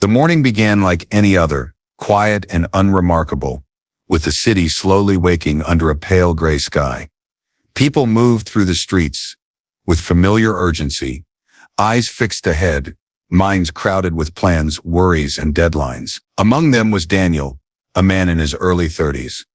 The morning began like any other, quiet and unremarkable, with the city slowly waking under a pale gray sky. People moved through the streets with familiar urgency, eyes fixed ahead, minds crowded with plans, worries, and deadlines. Among them was Daniel, a man in his early 30s,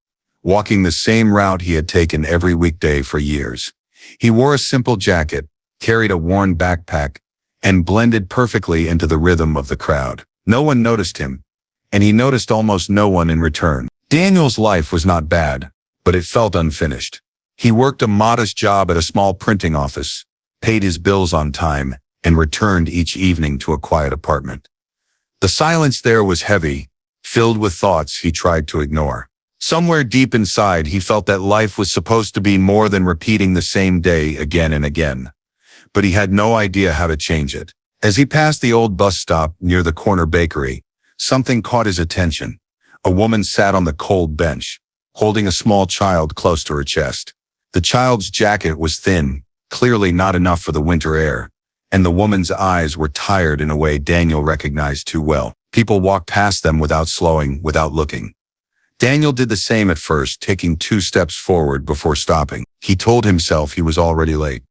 walking the same route he had taken every weekday for years. He wore a simple jacket, carried a worn backpack, and blended perfectly into the rhythm of the crowd. No one noticed him, and he noticed almost no one in return. Daniel's life was not bad, but it felt unfinished. He worked a modest job at a small printing office, paid his bills on time, and returned each evening to a quiet apartment. The silence there was heavy, filled with thoughts he tried to ignore. Somewhere deep inside, he felt that life was supposed to be more than repeating the same day again and again. But he had no idea how to change it. As he passed the old bus stop near the corner bakery, something caught his attention. A woman sat on the cold bench, holding a small child close to her chest. The child's jacket was thin, clearly not enough for the winter air, and the woman's eyes were tired in a way Daniel recognized too well. People walked past them without slowing, without looking. Daniel did the same at first, taking 2 steps forward before stopping. He told himself he was already late.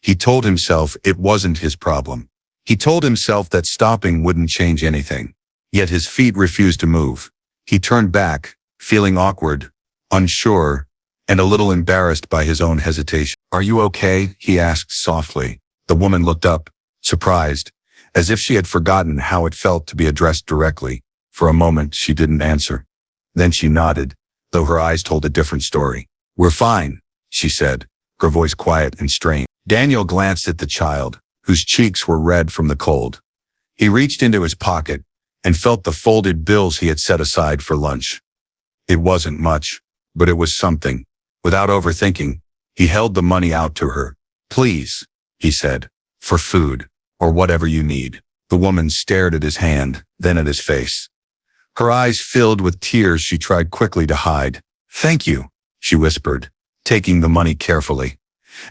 He told himself it wasn't his problem. He told himself that stopping wouldn't change anything. Yet his feet refused to move. He turned back, feeling awkward, unsure, and a little embarrassed by his own hesitation. "Are you okay?" he asked softly. The woman looked up, surprised, as if she had forgotten how it felt to be addressed directly. For a moment, she didn't answer. Then she nodded, though her eyes told a different story. "We're fine," she said, her voice quiet and strained. Daniel glanced at the child, whose cheeks were red from the cold. He reached into his pocket and felt the folded bills he had set aside for lunch. It wasn't much, but it was something. Without overthinking, he held the money out to her. "Please," he said, "for food, or whatever you need." The woman stared at his hand, then at his face. Her eyes filled with tears she tried quickly to hide. "Thank you," she whispered, taking the money carefully,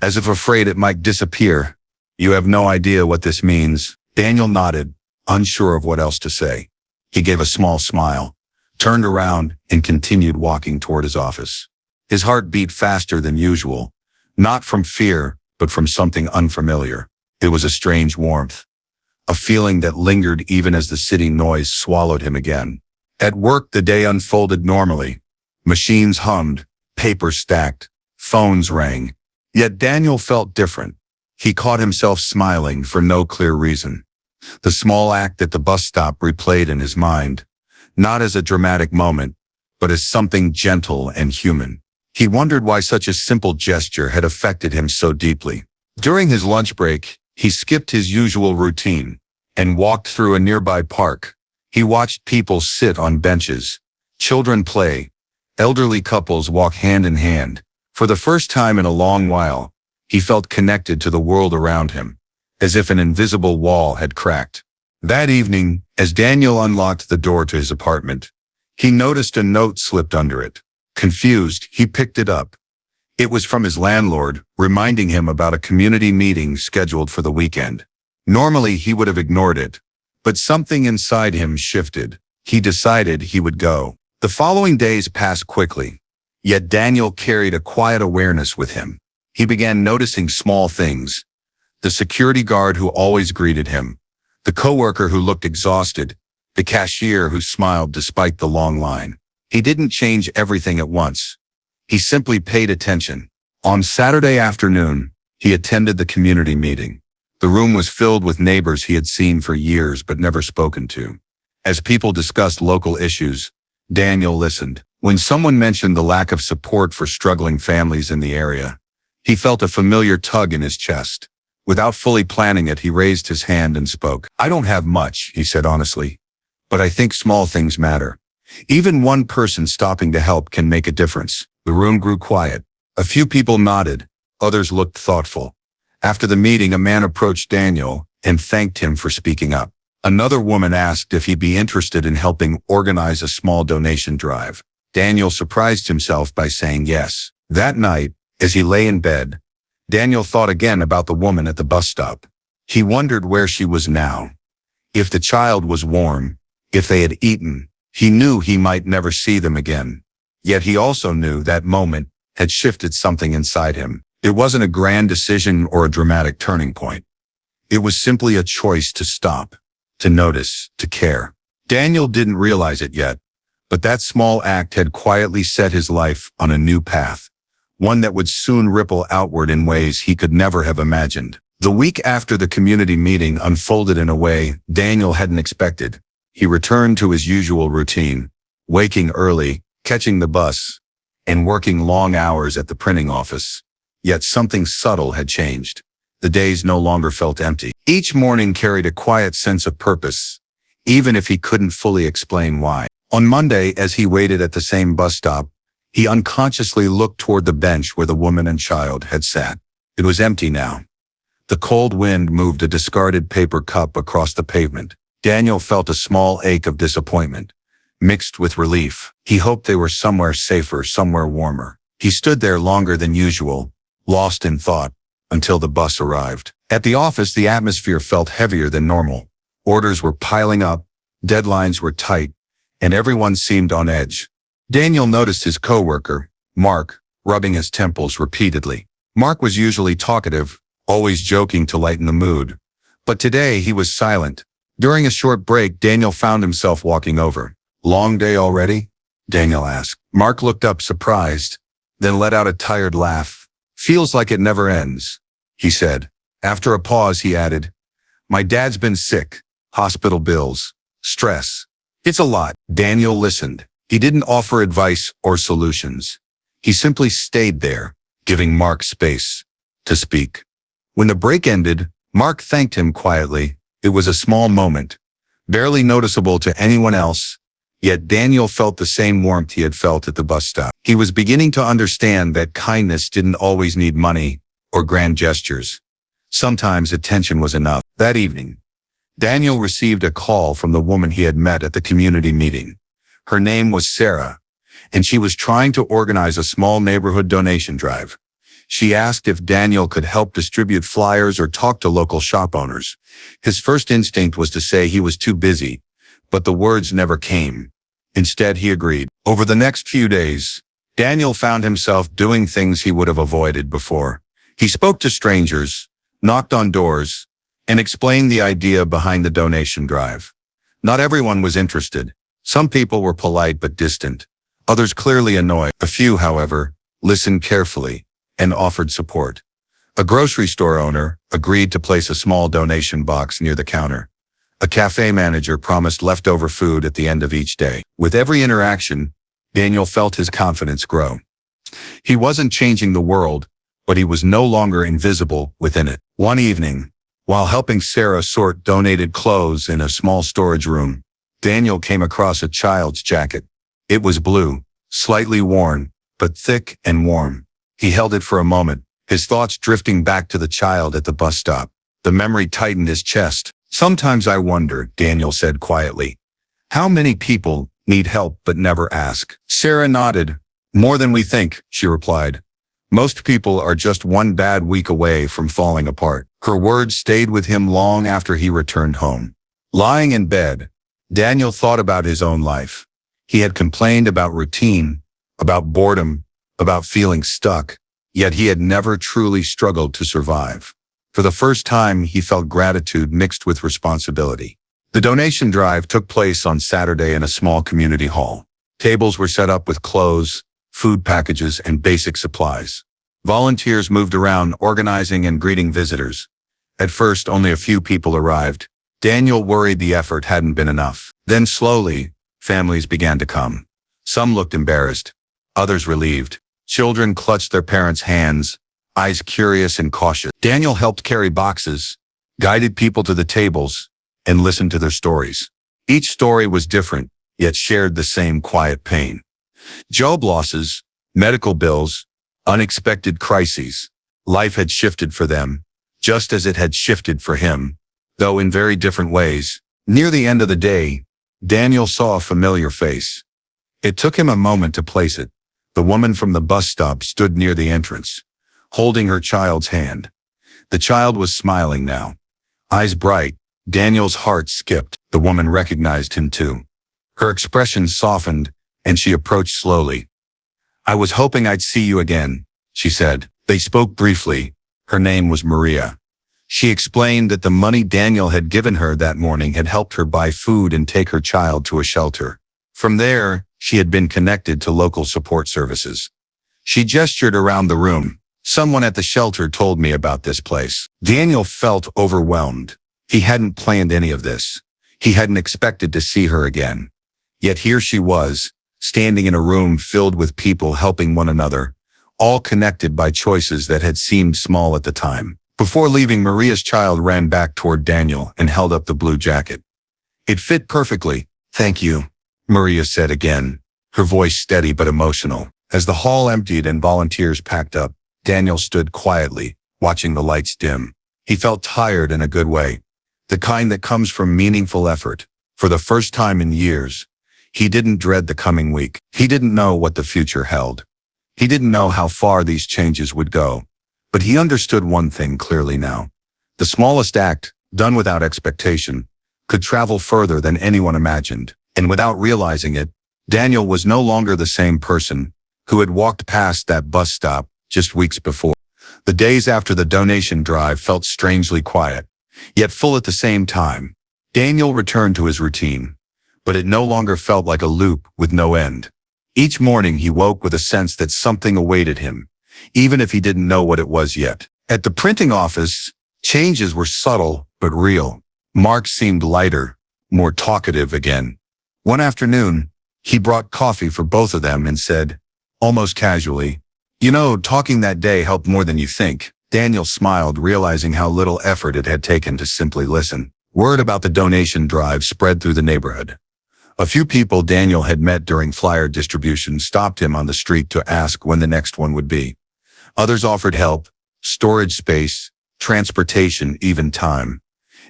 as if afraid it might disappear. "You have no idea what this means." Daniel nodded, unsure of what else to say. He gave a small smile, turned around, and continued walking toward his office. His heart beat faster than usual, not from fear, but from something unfamiliar. It was a strange warmth, a feeling that lingered even as the city noise swallowed him again. At work, the day unfolded normally. Machines hummed, papers stacked, phones rang. Yet Daniel felt different. He caught himself smiling for no clear reason. The small act at the bus stop replayed in his mind, not as a dramatic moment, but as something gentle and human. He wondered why such a simple gesture had affected him so deeply. During his lunch break, he skipped his usual routine and walked through a nearby park. He watched people sit on benches, children play, elderly couples walk hand in hand. For the first time in a long while, he felt connected to the world around him, as if an invisible wall had cracked. That evening, as Daniel unlocked the door to his apartment, he noticed a note slipped under it. Confused, he picked it up. It was from his landlord, reminding him about a community meeting scheduled for the weekend. Normally, he would have ignored it, but something inside him shifted. He decided he would go. The following days passed quickly, yet Daniel carried a quiet awareness with him. He began noticing small things: the security guard who always greeted him, the coworker who looked exhausted, the cashier who smiled despite the long line. He didn't change everything at once. He simply paid attention. On Saturday afternoon, he attended the community meeting. The room was filled with neighbors he had seen for years but never spoken to. As people discussed local issues, Daniel listened. When someone mentioned the lack of support for struggling families in the area, he felt a familiar tug in his chest. Without fully planning it, he raised his hand and spoke. "I don't have much," he said honestly, "but I think small things matter. Even one person stopping to help can make a difference." The room grew quiet. A few people nodded, others looked thoughtful. After the meeting, a man approached Daniel and thanked him for speaking up. Another woman asked if he'd be interested in helping organize a small donation drive. Daniel surprised himself by saying yes. That night, as he lay in bed, Daniel thought again about the woman at the bus stop. He wondered where she was now. If the child was warm, If they had eaten, he knew he might never see them again. Yet he also knew that moment had shifted something inside him. It wasn't a grand decision or a dramatic turning point. It was simply a choice to stop, to notice, to care. Daniel didn't realize it yet, but that small act had quietly set his life on a new path, one that would soon ripple outward in ways he could never have imagined. The week after the community meeting unfolded in a way Daniel hadn't expected. He returned to his usual routine, waking early, catching the bus, and working long hours at the printing office. Yet something subtle had changed. The days no longer felt empty. Each morning carried a quiet sense of purpose, even if he couldn't fully explain why. On Monday, as he waited at the same bus stop, he unconsciously looked toward the bench where the woman and child had sat. It was empty now. The cold wind moved a discarded paper cup across the pavement. Daniel felt a small ache of disappointment, mixed with relief. He hoped they were somewhere safer, somewhere warmer. He stood there longer than usual, lost in thought, until the bus arrived. At the office, the atmosphere felt heavier than normal. Orders were piling up, deadlines were tight, and everyone seemed on edge. Daniel noticed his coworker, Mark, rubbing his temples repeatedly. Mark was usually talkative, always joking to lighten the mood. But today he was silent. During a short break, Daniel found himself walking over. "Long day already?" Daniel asked. Mark looked up surprised, then let out a tired laugh. "Feels like it never ends," he said. After a pause, he added, "My dad's been sick, hospital bills, stress. It's a lot." Daniel listened. He didn't offer advice or solutions. He simply stayed there, giving Mark space to speak. When the break ended, Mark thanked him quietly. It was a small moment, barely noticeable to anyone else, yet Daniel felt the same warmth he had felt at the bus stop. He was beginning to understand that kindness didn't always need money or grand gestures. Sometimes attention was enough. That evening, Daniel received a call from the woman he had met at the community meeting. Her name was Sarah, and she was trying to organize a small neighborhood donation drive. She asked if Daniel could help distribute flyers or talk to local shop owners. His first instinct was to say he was too busy, but the words never came. Instead, he agreed. Over the next few days, Daniel found himself doing things he would have avoided before. He spoke to strangers, knocked on doors, and explained the idea behind the donation drive. Not everyone was interested. Some people were polite but distant, others clearly annoyed. A few, however, listened carefully and offered support. A grocery store owner agreed to place a small donation box near the counter. A cafe manager promised leftover food at the end of each day. With every interaction, Daniel felt his confidence grow. He wasn't changing the world, but he was no longer invisible within it. One evening, while helping Sarah sort donated clothes in a small storage room, Daniel came across a child's jacket. It was blue, slightly worn, but thick and warm. He held it for a moment, his thoughts drifting back to the child at the bus stop. The memory tightened his chest. "Sometimes I wonder," Daniel said quietly, "how many people need help but never ask." Sarah nodded. "More than we think," she replied. "Most people are just one bad week away from falling apart." Her words stayed with him long after he returned home. Lying in bed, Daniel thought about his own life. He had complained about routine, about boredom, about feeling stuck, yet he had never truly struggled to survive. For the first time, he felt gratitude mixed with responsibility. The donation drive took place on Saturday in a small community hall. Tables were set up with clothes, food packages, and basic supplies. Volunteers moved around, organizing and greeting visitors. At first, only a few people arrived. Daniel worried the effort hadn't been enough. Then slowly, families began to come. Some looked embarrassed, others relieved. Children clutched their parents' hands, eyes curious and cautious. Daniel helped carry boxes, guided people to the tables, and listened to their stories. Each story was different, yet shared the same quiet pain. Job losses, medical bills, unexpected crises. Life had shifted for them, just as it had shifted for him, though in very different ways. Near the end of the day, Daniel saw a familiar face. It took him a moment to place it. The woman from the bus stop stood near the entrance, holding her child's hand. The child was smiling now, eyes bright, Daniel's heart skipped. The woman recognized him too. Her expression softened, and she approached slowly. "I was hoping I'd see you again," she said. They spoke briefly. Her name was Maria. She explained that the money Daniel had given her that morning had helped her buy food and take her child to a shelter. From there, she had been connected to local support services. She gestured around the room. "Someone at the shelter told me about this place." Daniel felt overwhelmed. He hadn't planned any of this. He hadn't expected to see her again. Yet here she was, standing in a room filled with people helping one another, all connected by choices that had seemed small at the time. Before leaving, Maria's child ran back toward Daniel and held up the blue jacket. "It fit perfectly. Thank you," Maria said again, her voice steady but emotional. As the hall emptied and volunteers packed up, Daniel stood quietly, watching the lights dim. He felt tired in a good way, the kind that comes from meaningful effort. For the first time in years, he didn't dread the coming week. He didn't know what the future held. He didn't know how far these changes would go. But he understood one thing clearly now. The smallest act, done without expectation, could travel further than anyone imagined. And without realizing it, Daniel was no longer the same person who had walked past that bus stop just weeks before. The days after the donation drive felt strangely quiet, yet full at the same time. Daniel returned to his routine, but it no longer felt like a loop with no end. Each morning he woke with a sense that something awaited him, even if he didn't know what it was yet. At the printing office, changes were subtle but real. Mark seemed lighter, more talkative again. One afternoon, he brought coffee for both of them and said, almost casually, "You know, talking that day helped more than you think." Daniel smiled, realizing how little effort it had taken to simply listen. Word about the donation drive spread through the neighborhood. A few people Daniel had met during flyer distribution stopped him on the street to ask when the next one would be. Others offered help, storage space, transportation, even time.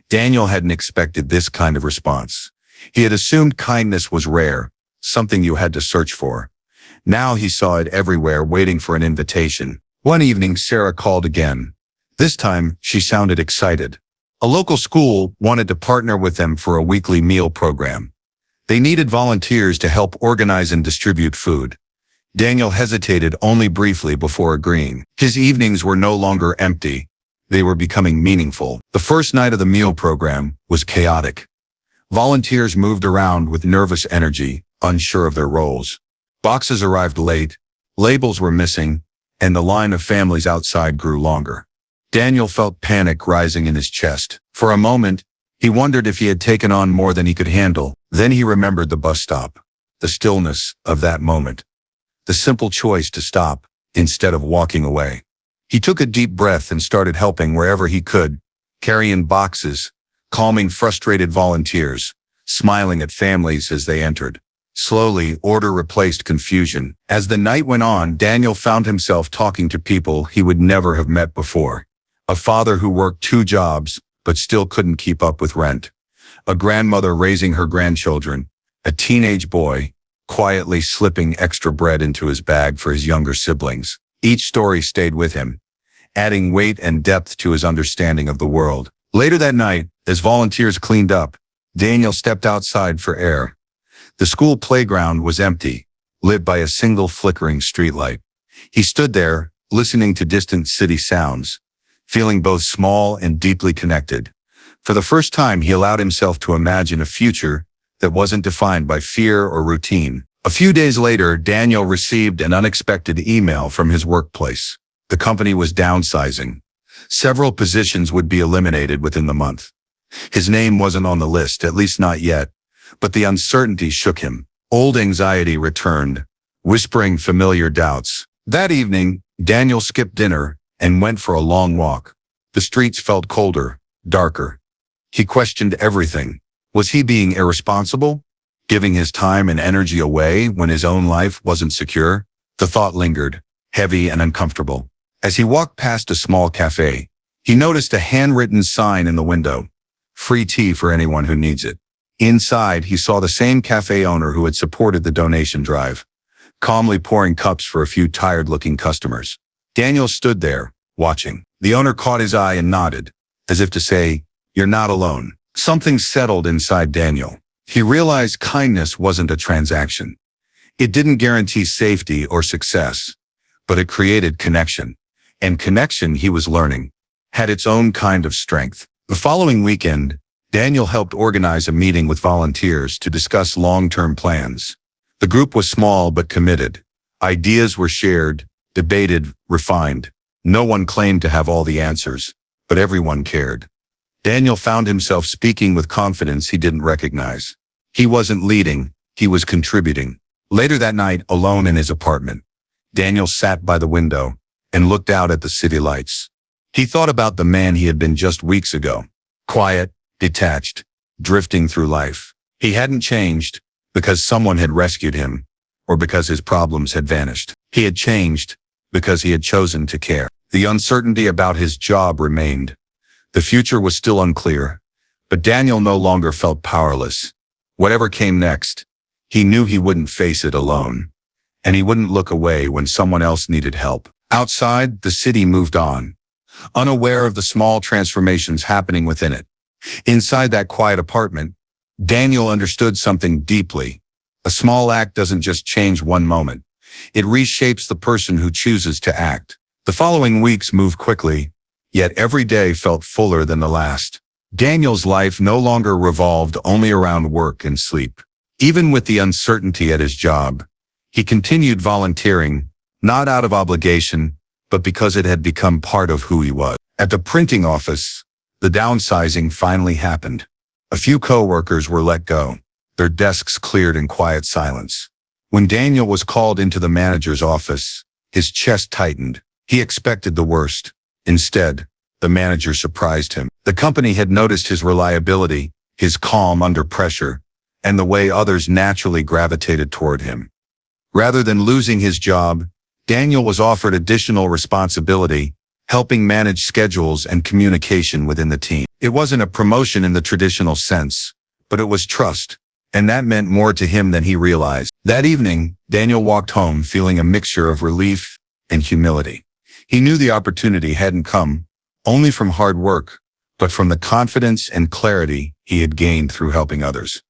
Daniel hadn't expected this kind of response. He had assumed kindness was rare, something you had to search for. Now he saw it everywhere, waiting for an invitation. One evening, Sarah called again. This time, she sounded excited. A local school wanted to partner with them for a weekly meal program. They needed volunteers to help organize and distribute food. Daniel hesitated only briefly before agreeing. His evenings were no longer empty. They were becoming meaningful. The first night of the meal program was chaotic. Volunteers moved around with nervous energy, unsure of their roles. Boxes arrived late, labels were missing, and the line of families outside grew longer. Daniel felt panic rising in his chest. For a moment, he wondered if he had taken on more than he could handle. Then he remembered the bus stop, the stillness of that moment, the simple choice to stop instead of walking away. He took a deep breath and started helping wherever he could, carrying boxes, calming frustrated volunteers, smiling at families as they entered. Slowly, order replaced confusion. As the night went on, Daniel found himself talking to people he would never have met before. A father who worked 2 jobs, but still couldn't keep up with rent. A grandmother raising her grandchildren. A teenage boy, quietly slipping extra bread into his bag for his younger siblings. Each story stayed with him, adding weight and depth to his understanding of the world. Later that night, as volunteers cleaned up, Daniel stepped outside for air. The school playground was empty, lit by a single flickering streetlight. He stood there, listening to distant city sounds, feeling both small and deeply connected. For the first time, he allowed himself to imagine a future that wasn't defined by fear or routine. A few days later, Daniel received an unexpected email from his workplace. The company was downsizing. Several positions would be eliminated within the month. His name wasn't on the list, at least not yet, but the uncertainty shook him. Old anxiety returned, whispering familiar doubts. That evening, Daniel skipped dinner and went for a long walk. The streets felt colder, darker. He questioned everything. Was he being irresponsible? Giving his time and energy away when his own life wasn't secure? The thought lingered, heavy and uncomfortable. As he walked past a small cafe, he noticed a handwritten sign in the window. Free tea for anyone who needs it. Inside, he saw the same cafe owner who had supported the donation drive, calmly pouring cups for a few tired-looking customers. Daniel stood there, watching. The owner caught his eye and nodded, as if to say, "You're not alone." Something settled inside Daniel. He realized kindness wasn't a transaction. It didn't guarantee safety or success, but it created connection. And connection, he was learning, had its own kind of strength. The following weekend, Daniel helped organize a meeting with volunteers to discuss long-term plans. The group was small but committed. Ideas were shared, debated, refined. No one claimed to have all the answers, but everyone cared. Daniel found himself speaking with confidence he didn't recognize. He wasn't leading, he was contributing. Later that night, alone in his apartment, Daniel sat by the window and looked out at the city lights. He thought about the man he had been just weeks ago. Quiet, detached, drifting through life. He hadn't changed because someone had rescued him or because his problems had vanished. He had changed because he had chosen to care. The uncertainty about his job remained. The future was still unclear, but Daniel no longer felt powerless. Whatever came next, he knew he wouldn't face it alone, and he wouldn't look away when someone else needed help. Outside, the city moved on, unaware of the small transformations happening within it. Inside that quiet apartment, Daniel understood something deeply. A small act doesn't just change one moment. It reshapes the person who chooses to act. The following weeks moved quickly, yet every day felt fuller than the last. Daniel's life no longer revolved only around work and sleep. Even with the uncertainty at his job, he continued volunteering, not out of obligation, but because it had become part of who he was. At the printing office, the downsizing finally happened. A few co-workers were let go, their desks cleared in quiet silence. When Daniel was called into the manager's office, his chest tightened. He expected the worst. Instead, the manager surprised him. The company had noticed his reliability, his calm under pressure, and the way others naturally gravitated toward him. Rather than losing his job, Daniel was offered additional responsibility, helping manage schedules and communication within the team. It wasn't a promotion in the traditional sense, but it was trust, and that meant more to him than he realized. That evening, Daniel walked home feeling a mixture of relief and humility. He knew the opportunity hadn't come only from hard work, but from the confidence and clarity he had gained through helping others.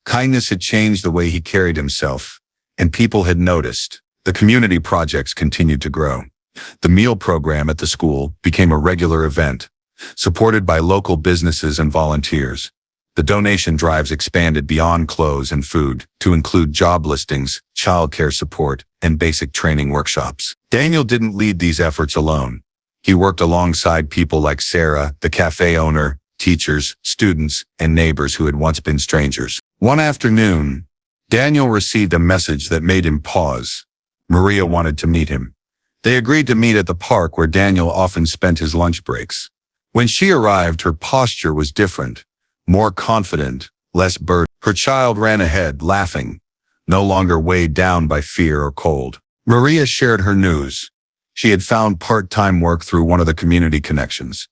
Kindness had changed the way he carried himself, and people had noticed. The community projects continued to grow. The meal program at the school became a regular event, supported by local businesses and volunteers. The donation drives expanded beyond clothes and food to include job listings, childcare support, and basic training workshops. Daniel didn't lead these efforts alone. He worked alongside people like Sarah, the cafe owner, teachers, students, and neighbors who had once been strangers. One afternoon, Daniel received a message that made him pause. Maria wanted to meet him. They agreed to meet at the park where Daniel often spent his lunch breaks. When she arrived, her posture was different, more confident, less burdened. Her child ran ahead, laughing, no longer weighed down by fear or cold. Maria shared her news. She had found part-time work through one of the community connections.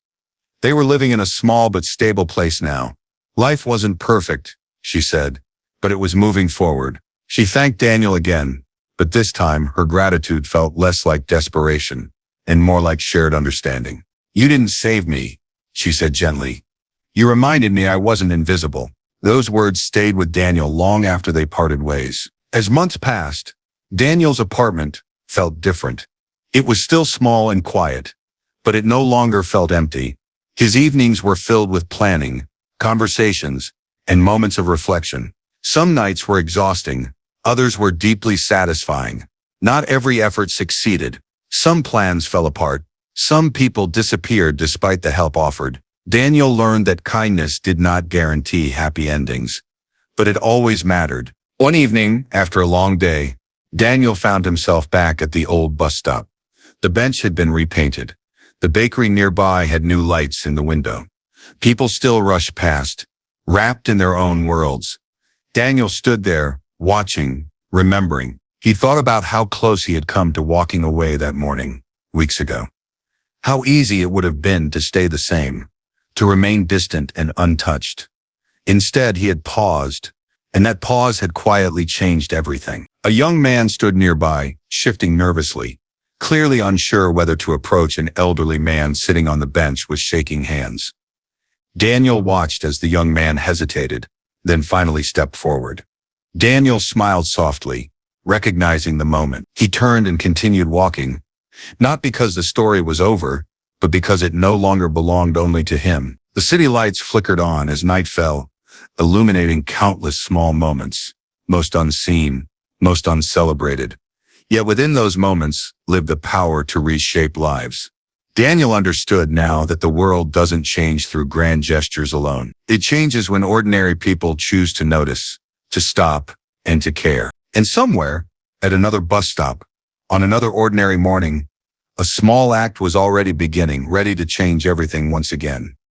They were living in a small but stable place now. Life wasn't perfect, she said, but it was moving forward. She thanked Daniel again, but this time her gratitude felt less like desperation and more like shared understanding. "You didn't save me," she said gently. "You reminded me I wasn't invisible." Those words stayed with Daniel long after they parted ways. As months passed, Daniel's apartment felt different. It was still small and quiet, but it no longer felt empty. His evenings were filled with planning, conversations, and moments of reflection. Some nights were exhausting, others were deeply satisfying. Not every effort succeeded. Some plans fell apart. Some people disappeared despite the help offered. Daniel learned that kindness did not guarantee happy endings, but it always mattered. One evening, after a long day, Daniel found himself back at the old bus stop. The bench had been repainted. The bakery nearby had new lights in the window. People still rushed past, wrapped in their own worlds. Daniel stood there, watching, remembering. He thought about how close he had come to walking away that morning, weeks ago. How easy it would have been to stay the same, to remain distant and untouched. Instead, he had paused, and that pause had quietly changed everything. A young man stood nearby, shifting nervously, clearly unsure whether to approach an elderly man sitting on the bench with shaking hands. Daniel watched as the young man hesitated, then finally stepped forward. Daniel smiled softly, recognizing the moment. He turned and continued walking, not because the story was over, but because it no longer belonged only to him. The city lights flickered on as night fell, illuminating countless small moments, most unseen, most uncelebrated. Yet within those moments lived the power to reshape lives. Daniel understood now that the world doesn't change through grand gestures alone. It changes when ordinary people choose to notice, to stop, and to care. And somewhere, at another bus stop, on another ordinary morning, a small act was already beginning, ready to change everything once again.